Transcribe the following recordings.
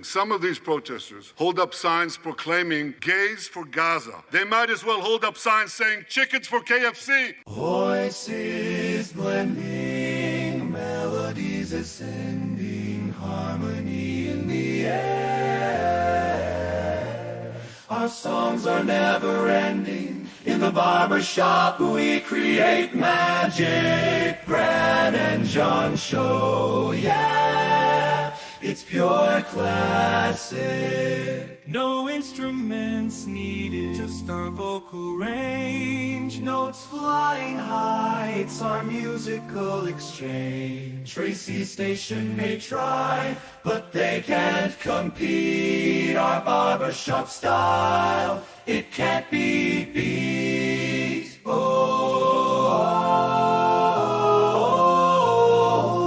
Some of these protesters hold up signs proclaiming gays for Gaza. They might as well hold up signs saying chickens for KFC. Voices blending, melodies ascending, harmony in the air. Our songs are never ending. In the barbershop we create magic. Brad and John show, yeah. It's pure classic. No instruments needed, just our vocal range. Notes flying high, it's our musical exchange. Tracy's station may try, but they can't compete. Our barbershop style, it can't be beat. Oh,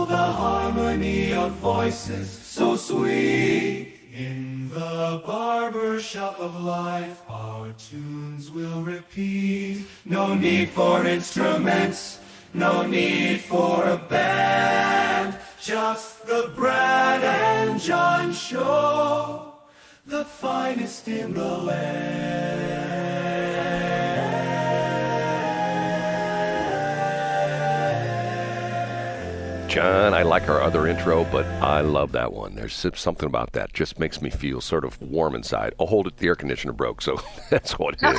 the harmony of voices, so sweet. In the barbershop of life, our tunes will repeat. No need for instruments, no need for a band. Just the Brad and John show, the finest in the land. John, I like our other intro, but I love that one. There's something about that. Just makes me feel sort of warm inside. Oh, hold it, the air conditioner broke, so that's what it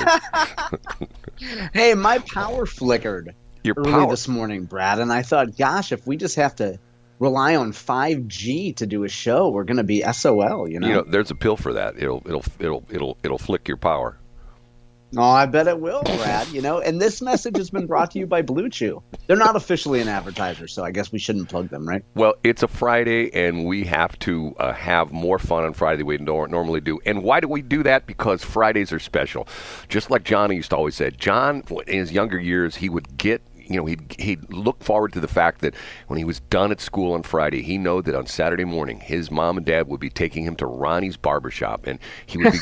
is. Hey, my power flickered early this morning, Brad, and I thought, gosh, if we just have to rely on 5G to do a show, we're going to be SOL, you know? You know, there's a pill for that. It'll flick your power. Oh, I bet it will, Brad, you know? And this message has been brought to you by Blue Chew. They're not officially an advertiser, so I guess we shouldn't plug them, right? Well, it's a Friday, and we have to have more fun on Friday than we normally do. And why do we do that? Because Fridays are special. Just like Johnny used to always say. John, in his younger years, he would get, you know, he'd look forward to the fact that when he was done at school on Friday, he knew that on Saturday morning, his mom and dad would be taking him to Ronnie's Barbershop, and he would be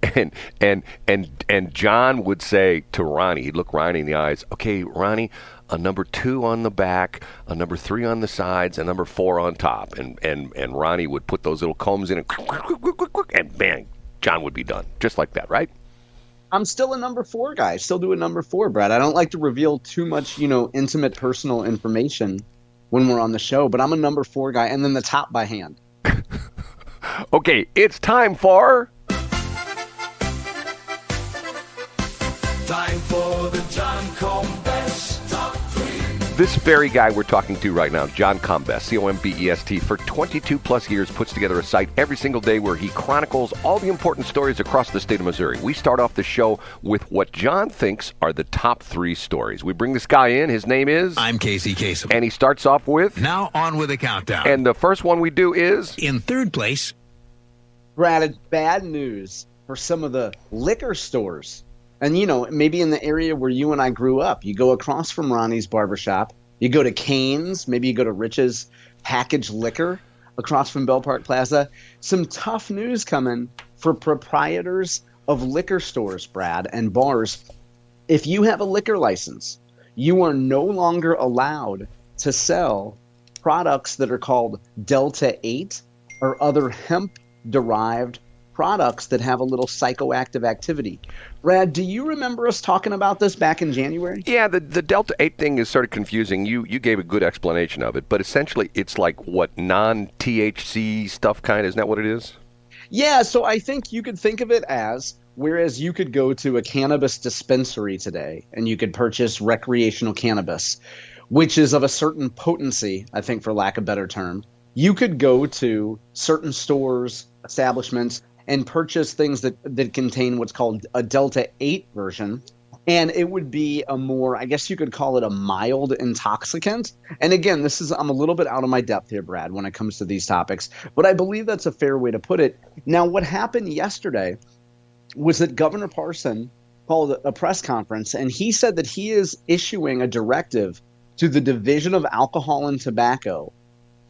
getting, and John would say to Ronnie, he'd look Ronnie in the eyes, okay, Ronnie, a number 2 on the back, a number 3 on the sides, a number 4 on top, and Ronnie would put those little combs in, and bang, John would be done, just like that, right? I'm still a number 4 guy. I still do a number 4, Brad. I don't like to reveal too much, you know, intimate personal information when we're on the show, but I'm a number 4 guy, and then the top by hand. Okay, it's time for... Time for the John Combest Top 3. This very guy we're talking to right now, John Combest, C-O-M-B-E-S-T, for 22 plus years puts together a site every single day where he chronicles all the important stories across the state of Missouri. We start off the show with what John thinks are the top 3 stories. We bring this guy in. His name is... I'm Casey Kasem. And he starts off with... Now on with the countdown. And the first one we do is... In third place... Brad, it's bad news for some of the liquor stores. And, you know, maybe in the area where you and I grew up, you go across from Ronnie's Barbershop, you go to Cane's, maybe you go to Rich's Packaged Liquor across from Bell Park Plaza. Some tough news coming for proprietors of liquor stores, Brad, and bars. If you have a liquor license, you are no longer allowed to sell products that are called Delta 8 or other hemp-derived products that have a little psychoactive activity. Brad, do you remember us talking about this back in January? Yeah, the Delta 8 thing is sort of confusing. You gave a good explanation of it, but essentially it's like what, non-THC stuff kind of, isn't that what it is? Yeah, so I think you could think of it as, whereas you could go to a cannabis dispensary today and you could purchase recreational cannabis, which is of a certain potency, I think for lack of a better term, you could go to certain stores, establishments, and purchase things that contain what's called a Delta 8 version. And it would be a more, I guess you could call it a mild intoxicant. And again, I'm a little bit out of my depth here, Brad, when it comes to these topics. But I believe that's a fair way to put it. Now, what happened yesterday was that Governor Parson called a press conference, and he said that he is issuing a directive to the Division of Alcohol and Tobacco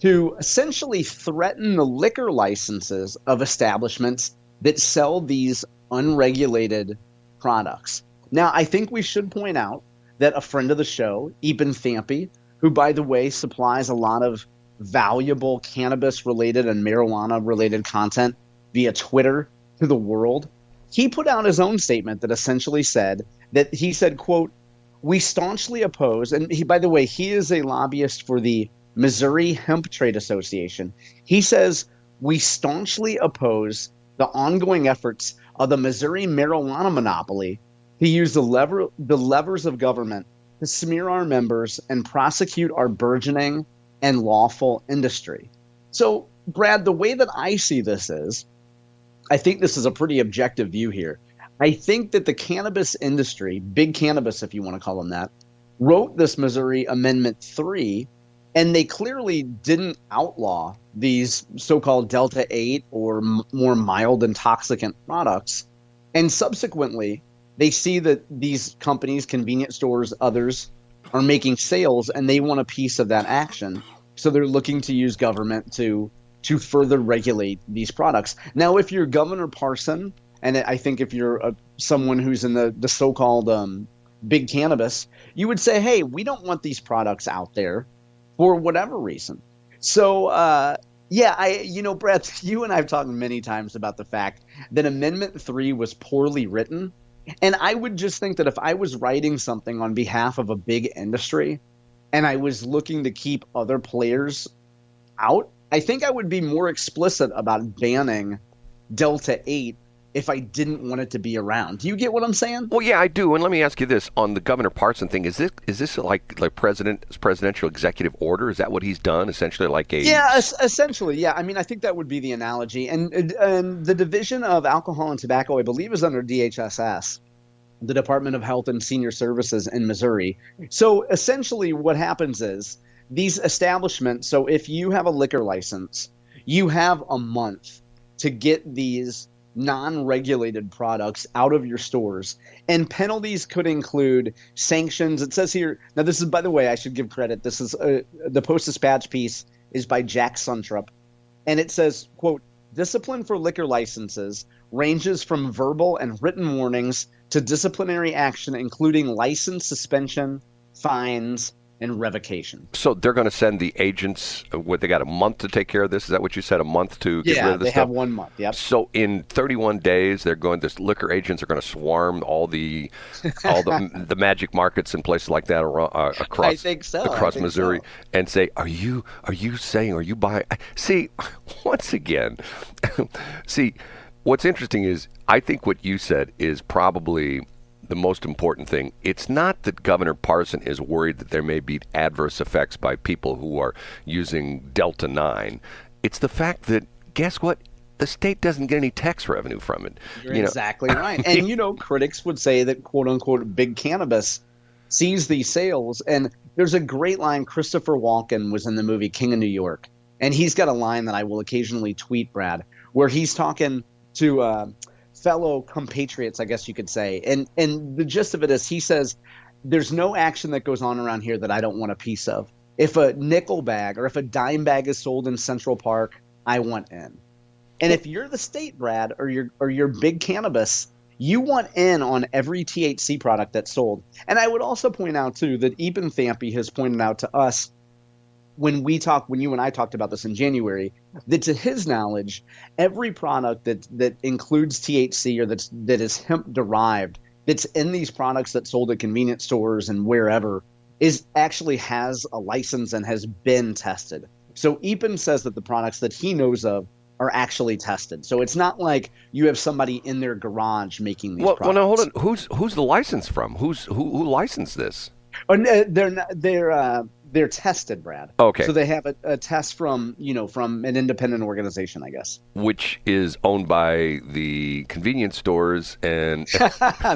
to essentially threaten the liquor licenses of establishments that sell these unregulated products. Now, I think we should point out that a friend of the show, Eben Thampy, who, by the way, supplies a lot of valuable cannabis-related and marijuana-related content via Twitter to the world, he put out his own statement that essentially said, quote, "We staunchly oppose," and by the way, he is a lobbyist for the Missouri Hemp Trade Association. He says, "We staunchly oppose the ongoing efforts of the Missouri marijuana monopoly to use the levers of government to smear our members and prosecute our burgeoning and lawful industry." So, Brad, the way that I see this is, I think this is a pretty objective view here. I think that the cannabis industry, big cannabis if you want to call them that, wrote this Missouri Amendment 3, and they clearly didn't outlaw these so-called Delta 8 or more mild intoxicant products. And subsequently, they see that these companies, convenience stores, others, are making sales, and they want a piece of that action. So they're looking to use government to further regulate these products. Now, if you're Governor Parson, and I think if you're someone who's in the so-called big cannabis, you would say, hey, we don't want these products out there for whatever reason. So, Brad, you and I have talked many times about the fact that Amendment 3 was poorly written. And I would just think that if I was writing something on behalf of a big industry and I was looking to keep other players out, I think I would be more explicit about banning Delta 8 if I didn't want it to be around. Do you get what I'm saying? Well, yeah, I do. And let me ask you this: on the Governor Parson thing, is this like presidential executive order? Is that what he's done? Essentially, essentially, yeah. I mean, I think that would be the analogy. And the Division of Alcohol and Tobacco, I believe, is under DHSS, the Department of Health and Senior Services in Missouri. So essentially, what happens is these establishments. So if you have a liquor license, you have a month to get these non-regulated products out of your stores, and penalties could include sanctions. It says here, now this is, by the way, I should give credit, this is the Post-Dispatch piece is by Jack Suntrup, and it says, quote, "Discipline for liquor licenses ranges from verbal and written warnings to disciplinary action, including license suspension, fines, and revocation." So they're going to send the agents, they got a month to take care of this? Is that what you said, a month to get rid of this stuff? Yeah, they have 1 month, yep. So in 31 days, this liquor agents are going to swarm all the magic markets and places like that across, I think so. across Missouri and say, are you buying? See, once again, what's interesting is I think what you said is probably the most important thing. It's not that Governor Parson is worried that there may be adverse effects by people who are using Delta 9. It's the fact that, guess what? The state doesn't get any tax revenue from it. You're exactly right. And, critics would say that, quote unquote, big cannabis sees these sales. And there's a great line. Christopher Walken was in the movie King of New York. And he's got a line that I will occasionally tweet, Brad, where he's talking to fellow compatriots, I guess you could say. And the gist of it is he says, there's no action that goes on around here that I don't want a piece of. If a nickel bag or if a dime bag is sold in Central Park, I want in. And if you're the state, Brad, or you're big cannabis, you want in on every THC product that's sold. And I would also point out, too, that Eben Thampy has pointed out to us when you and I talked about this in January, that to his knowledge, every product that includes THC or that is hemp derived, that's in these products that's sold at convenience stores and wherever, actually has a license and has been tested. So Eben says that the products that he knows of are actually tested. So it's not like you have somebody in their garage making these products. Well, now hold on. Who's the license from? Who licensed this? Oh, they're tested, Brad. Okay. So they have a test from an independent organization, I guess. Which is owned by the convenience stores and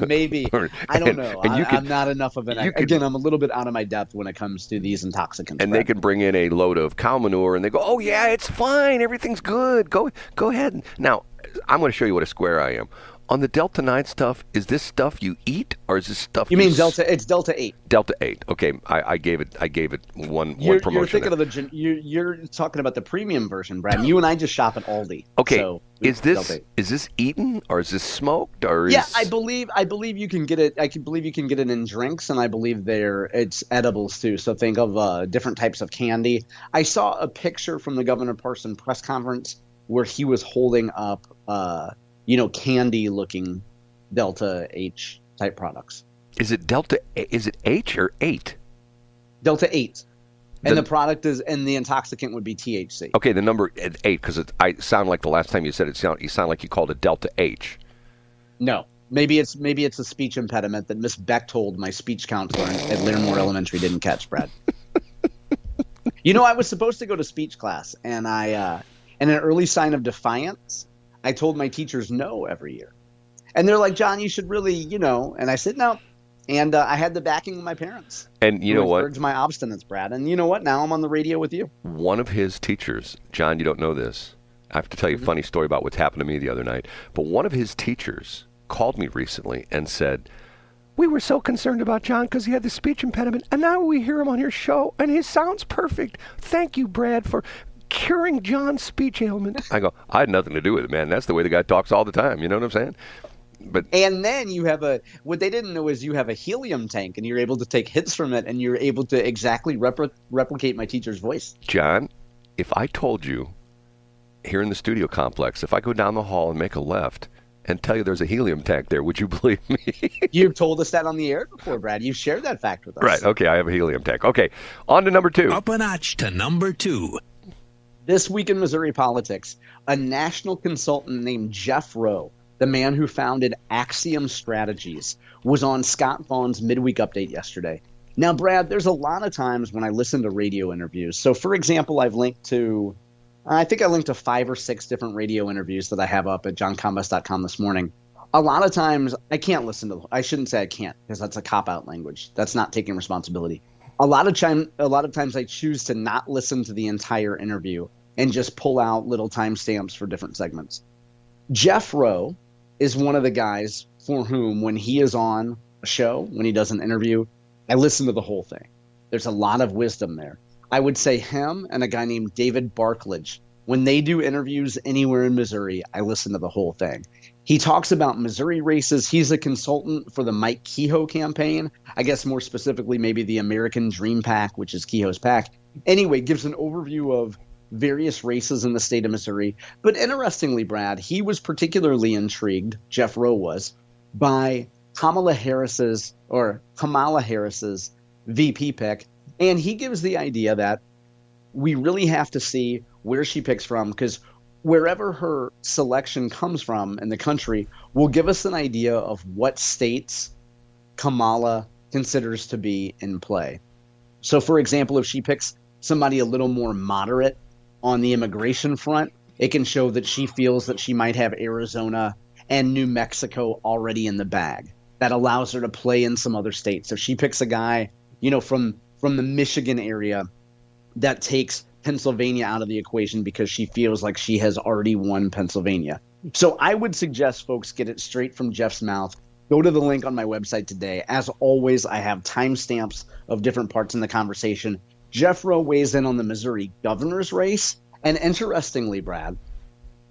maybe. I don't know. I'm not enough of an again, I'm a little bit out of my depth when it comes to these intoxicants. And Brad. they can bring in a load of cow manure and they go, "Oh yeah, it's fine, everything's good. Go ahead." Now, I'm going to show you what a square I am. On the Delta 9 stuff, is this stuff you eat or is this stuff You mean Delta? It's Delta 8. Delta 8. Okay, I gave it one You're promotion. thinking of you're talking about the premium version, Brad. You and I just shop at Aldi. Okay, So is this eaten or is this smoked or is... Yeah, I believe you can get it. I can believe you can get it in drinks, and I believe it's edibles too. So think of different types of candy. I saw a picture from the Governor Parson press conference where he was holding up, candy-looking Delta H type products. Is it Delta? Is it H or 8? Delta 8. And the product and the intoxicant would be THC. Okay, the number 8, because I sound like the last time you said it, you sound like you called it Delta H. No. Maybe it's a speech impediment that Miss Bechtold, my speech counselor at Larimore Elementary, didn't catch, Brad. I was supposed to go to speech class, and in an early sign of defiance, I told my teachers no every year. And they're like, John, you should really, and I said no. And I had the backing of my parents. And you know what? Encouraged my obstinance, Brad. And you know what? Now I'm on the radio with you. One of his teachers, John, you don't know this. I have to tell you a funny story about what's happened to me the other night. But one of his teachers called me recently and said, we were so concerned about John because he had the speech impediment. And now we hear him on your show and he sounds perfect. Thank you, Brad, for curing John's speech ailment. I go, I had nothing to do with it, man. That's the way the guy talks all the time. You know what I'm saying? And then you have what they didn't know is you have a helium tank, and you're able to take hits from it, and you're able to exactly replicate my teacher's voice. John, if I told you here in the studio complex, if I go down the hall and make a left and tell you there's a helium tank there, would you believe me? You've told us that on the air before, Brad. You've shared that fact with us. Right. Okay, I have a helium tank. Okay, on to number 2. Up a notch to number 2. This week in Missouri politics, a national consultant named Jeff Rowe, the man who founded Axiom Strategies, was on Scott Vaughn's midweek update yesterday. Now, Brad, there's a lot of times when I listen to radio interviews. So, for example, I think I linked to 5 or 6 different radio interviews that I have up at johncombest.com this morning. A lot of times I can't listen to I shouldn't say I can't, because that's a cop-out language. That's not taking responsibility. A lot of times I choose to not listen to the entire interview and just pull out little timestamps for different segments. Jeff Rowe is one of the guys for whom, when he is on a show, when he does an interview, I listen to the whole thing. There's a lot of wisdom there. I would say him and a guy named David Barklage, when they do interviews anywhere in Missouri, I listen to the whole thing. He talks about Missouri races. He's a consultant for the Mike Kehoe campaign. I guess more specifically, maybe the American Dream PAC, which is Kehoe's PAC. Anyway, gives an overview of various races in the state of Missouri. But interestingly, Brad, he was particularly intrigued, Jeff Rowe was, by Kamala Harris's VP pick. And he gives the idea that we really have to see where she picks from, because wherever her selection comes from in the country will give us an idea of what states Kamala considers to be in play. So, for example, if she picks somebody a little more moderate on the immigration front, it can show that she feels that she might have Arizona and New Mexico already in the bag. That allows her to play in some other states. If she picks a guy, from the Michigan area, that takes Pennsylvania out of the equation because she feels like she has already won Pennsylvania. So I would suggest folks get it straight from Jeff's mouth. Go to the link on my website today. As always, I have timestamps of different parts in the conversation. Jeff Rowe weighs in on the Missouri governor's race. And interestingly, Brad,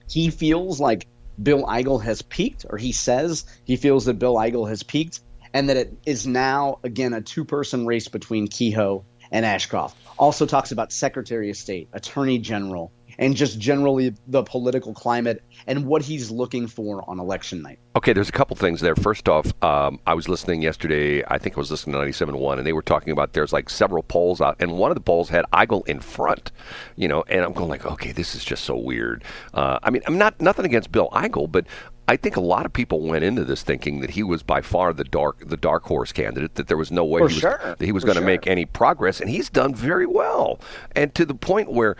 he feels like Bill Eigel has peaked, or he says he feels that Bill Eigel has peaked, and that it is now, again, a 2-person race between Kehoe and Ashcroft. Also talks about Secretary of State, Attorney General, and just generally the political climate and what he's looking for on election night. Okay, there's a couple things there. First off, I was listening yesterday, I think I was listening to 97.1, and they were talking about there's like several polls out, and one of the polls had Eigel in front, and I'm going like, okay, this is just so weird. I'm nothing against Bill Eigel, but I think a lot of people went into this thinking that he was by far the dark horse candidate, that there was no way he was going to make any progress, and he's done very well. And to the point where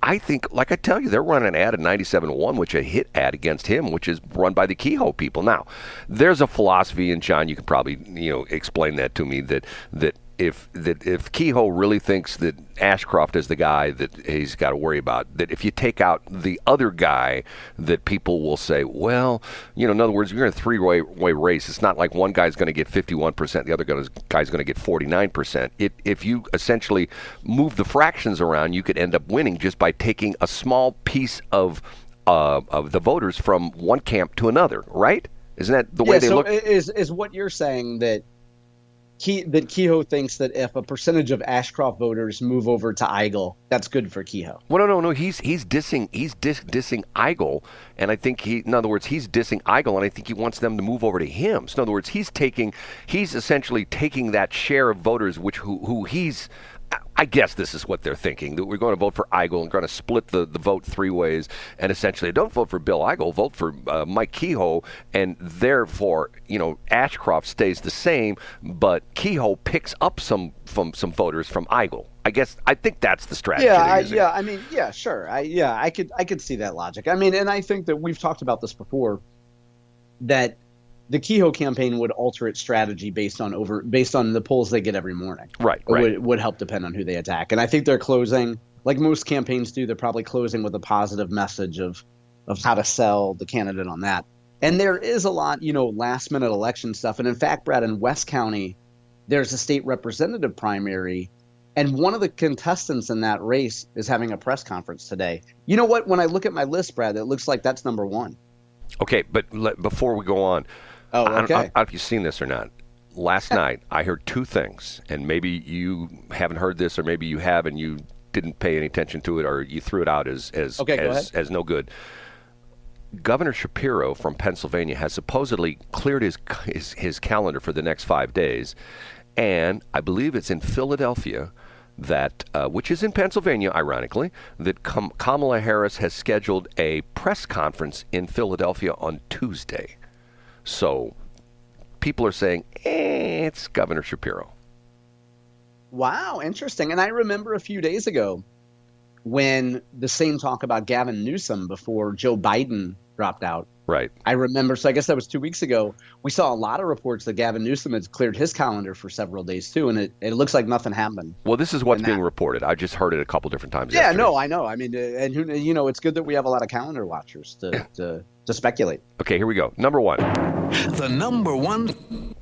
I think, like I tell you, they're running an ad at 97.1, which a hit ad against him, which is run by the Kehoe people. Now, there's a philosophy, and John, you can probably explain that to me, that if Kehoe really thinks that Ashcroft is the guy that he's got to worry about, that if you take out the other guy, that people will say, well, in other words, you're in a three-way race. It's not like one guy's going to get 51%, the other guy's going to get 49%. If you essentially move the fractions around, you could end up winning just by taking a small piece of the voters from one camp to another, right? Isn't that the way they look? Is what you're saying that Kehoe thinks that if a percentage of Ashcroft voters move over to Eigel, that's good for Kehoe? Well, no. He's dissing Eigel, and I think in other words, he's dissing Eigel, and I think he wants them to move over to him. So in other words, he's essentially taking that share of voters who he's. I guess this is what they're thinking, that we're going to vote for Eigel and going to split the vote three ways, and essentially don't vote for Bill Eigel, vote for Mike Kehoe, and therefore, Ashcroft stays the same, but Kehoe picks up some voters from Eigel. I think that's the strategy. Sure. I could see that logic. I mean, and I think that we've talked about this before, that the Kehoe campaign would alter its strategy based on the polls they get every morning. Right. It would help depend on who they attack. And I think they're closing, like most campaigns do, they're probably closing with a positive message of how to sell the candidate on that. And there is a lot, last minute election stuff. And in fact, Brad, in West County, there's a state representative primary. And one of the contestants in that race is having a press conference today. You know what? When I look at my list, Brad, it looks like that's number one. Okay, but before we go on, okay. I don't know if you've seen this or not. Last night, I heard two things, and maybe you haven't heard this, or maybe you have and you didn't pay any attention to it, or you threw it out as no good. Governor Shapiro from Pennsylvania has supposedly cleared his calendar for the next 5 days, and I believe it's in Philadelphia, that which is in Pennsylvania, ironically, that Kamala Harris has scheduled a press conference in Philadelphia on Tuesday. So people are saying, it's Governor Shapiro. Wow, interesting. And I remember a few days ago when the same talk about Gavin Newsom before Joe Biden dropped out. Right. I remember, so I guess that was 2 weeks ago, we saw a lot of reports that Gavin Newsom had cleared his calendar for several days too, and it looks like nothing happened. Well, this is what's being reported. I just heard it a couple different times. Yeah, yesterday. no, I know. I mean, and it's good that we have a lot of calendar watchers to speculate. Okay, here we go. Number one. The number one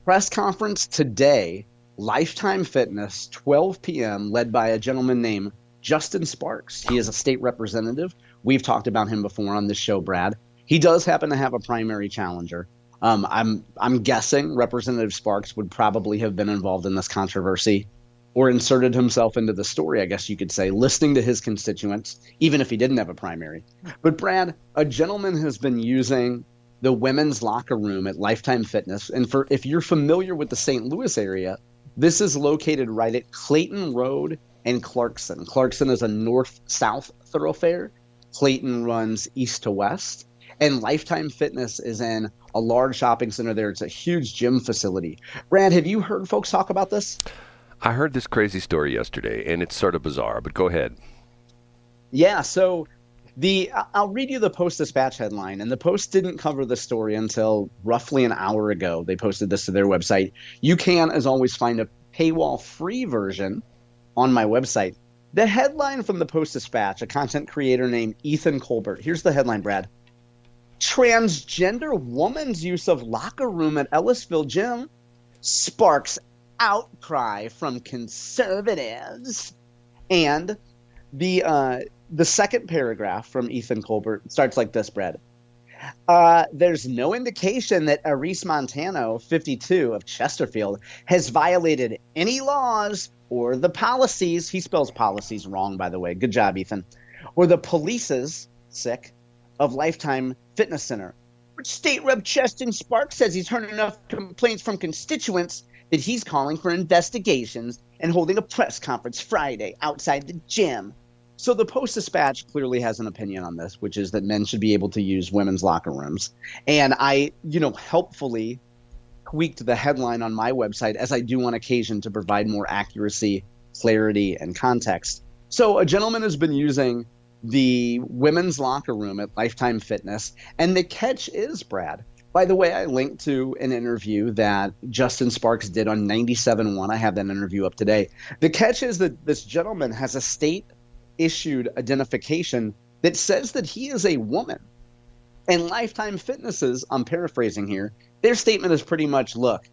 Press conference today, Lifetime Fitness, 12 p.m., led by a gentleman named Justin Sparks. He is a state representative. We've talked about him before on this show, Brad. He does happen to have a primary challenger. I'm guessing Representative Sparks would probably have been involved in this controversy or inserted himself into the story, I guess you could say, listening to his constituents, even if he didn't have a primary. But Brad, a gentleman has been using the women's locker room at Lifetime Fitness. And if you're familiar with the St. Louis area, this is located right at Clayton Road and Clarkson. Clarkson is a north-south thoroughfare. Clayton runs east to west. And Lifetime Fitness is in a large shopping center there. It's a huge gym facility. Brad, have you heard folks talk about this? I heard this crazy story yesterday, and it's sort of bizarre, but go ahead. Yeah, so I'll read you the Post-Dispatch headline, and the Post didn't cover the story until roughly an hour ago. They posted this to their website. You can, as always, find a paywall-free version on my website. The headline from the Post-Dispatch, a content creator named Ethan Colbert. Here's the headline, Brad. Transgender woman's use of locker room at Ellisville gym sparks outcry from conservatives. And the second paragraph from Ethan Colbert starts like this, Brad. There's no indication that Aris Montano, 52, of Chesterfield, has violated any laws or the policies. He spells policies wrong, by the way. Good job, Ethan. Or the police's, of Lifetime Fitness Center. But State Rep Justin Sparks says he's heard enough complaints from constituents that he's calling for investigations and holding a press conference Friday outside the gym. So the Post-Dispatch clearly has an opinion on this, which is that men should be able to use women's locker rooms. And I, helpfully tweaked the headline on my website, as I do on occasion, to provide more accuracy, clarity, and context. So a gentleman has been using the women's locker room at Lifetime Fitness. And the catch is, Brad, By the way, I linked to an interview that Justin Sparks did on 97.1. I have that interview up today. The catch is that this gentleman has a state-issued identification that says that he is a woman. And Lifetime Fitness's, I'm paraphrasing here, their statement is pretty much, look,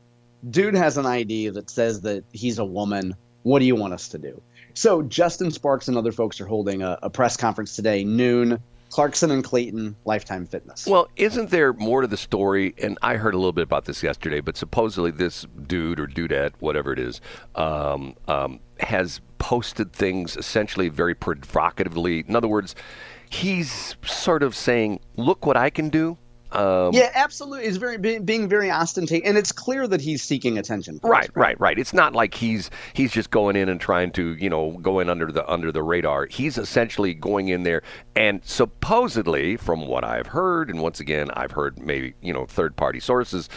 dude has an ID that says that he's a woman. What do you want us to do? So Justin Sparks and other folks are holding a press conference today, noon, Clarkson and Clayton, Lifetime Fitness. Well, isn't there more to the story? And I heard a little bit about this yesterday, but supposedly this dude or dudette, whatever it is, has posted things essentially very provocatively. In other words, he's sort of saying, look what I can do. Yeah, absolutely. He's being very ostentatious, and it's clear that he's seeking attention. Right. It's not like he's just going in and trying to, go in under the radar. He's essentially going in there, and supposedly, from what I've heard, and once again, I've heard maybe third-party sources,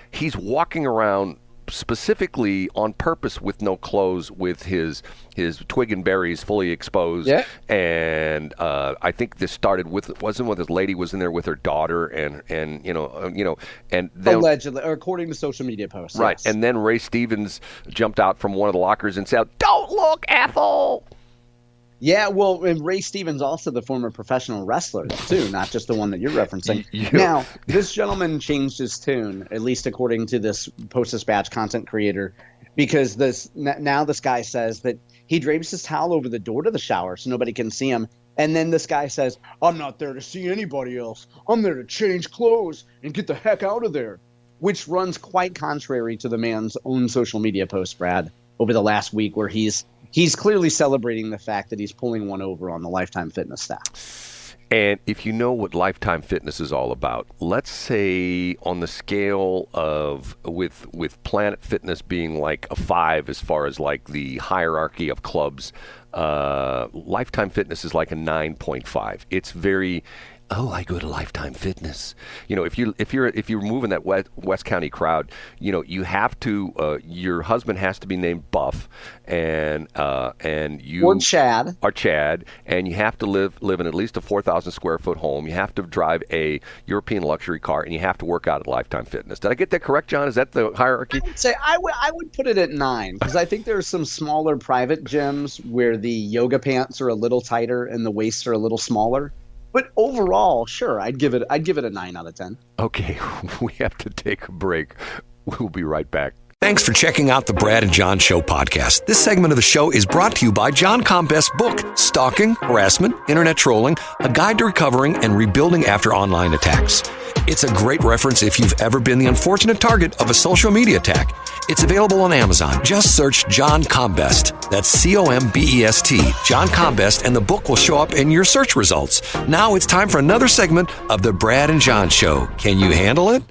he's walking around specifically on purpose with no clothes, with his twig and berries fully exposed. Yeah. And I think this started with his lady was in there with her daughter and and then allegedly, or according to social media posts. Right. Yes. And then Ray Stevens jumped out from one of the lockers and said, "Don't look, Ethel." Yeah, well, and Ray Stevens also the former professional wrestler, too, not just the one that you're referencing. Yeah. Now, this gentleman changed his tune, at least according to this Post-Dispatch content creator, because now this guy says that he drapes his towel over the door to the shower so nobody can see him. And then this guy says, I'm not there to see anybody else. I'm there to change clothes and get the heck out of there, which runs quite contrary to the man's own social media post, Brad, over the last week where he's clearly celebrating the fact that he's pulling one over on the Lifetime Fitness staff. And if you know what Lifetime Fitness is all about, let's say on the scale of with Planet Fitness being like a 5 as far as like the hierarchy of clubs, Lifetime Fitness is like a 9.5. It's very I go to Lifetime Fitness. If you're moving that West County crowd, you have to. Your husband has to be named Buff, and you or Chad, and you have to live in at least a 4,000 square foot home. You have to drive a European luxury car, and you have to work out at Lifetime Fitness. Did I get that correct, John? Is that the hierarchy? I would say I would put it at 9 because I think there are some smaller private gyms where the yoga pants are a little tighter and the waists are a little smaller. But overall, sure, I'd give it a 9 out of 10. Okay, we have to take a break. We'll be right back. Thanks for checking out the Brad and John Show podcast. This segment of the show is brought to you by John Combest's book, Stalking, Harassment, Internet Trolling, A Guide to Recovering and Rebuilding After Online Attacks. It's a great reference if you've ever been the unfortunate target of a social media attack. It's available on Amazon. Just search John Combest. That's Combest, John Combest, and the book will show up in your search results. Now it's time for another segment of the Brad and John Show. Can you handle it?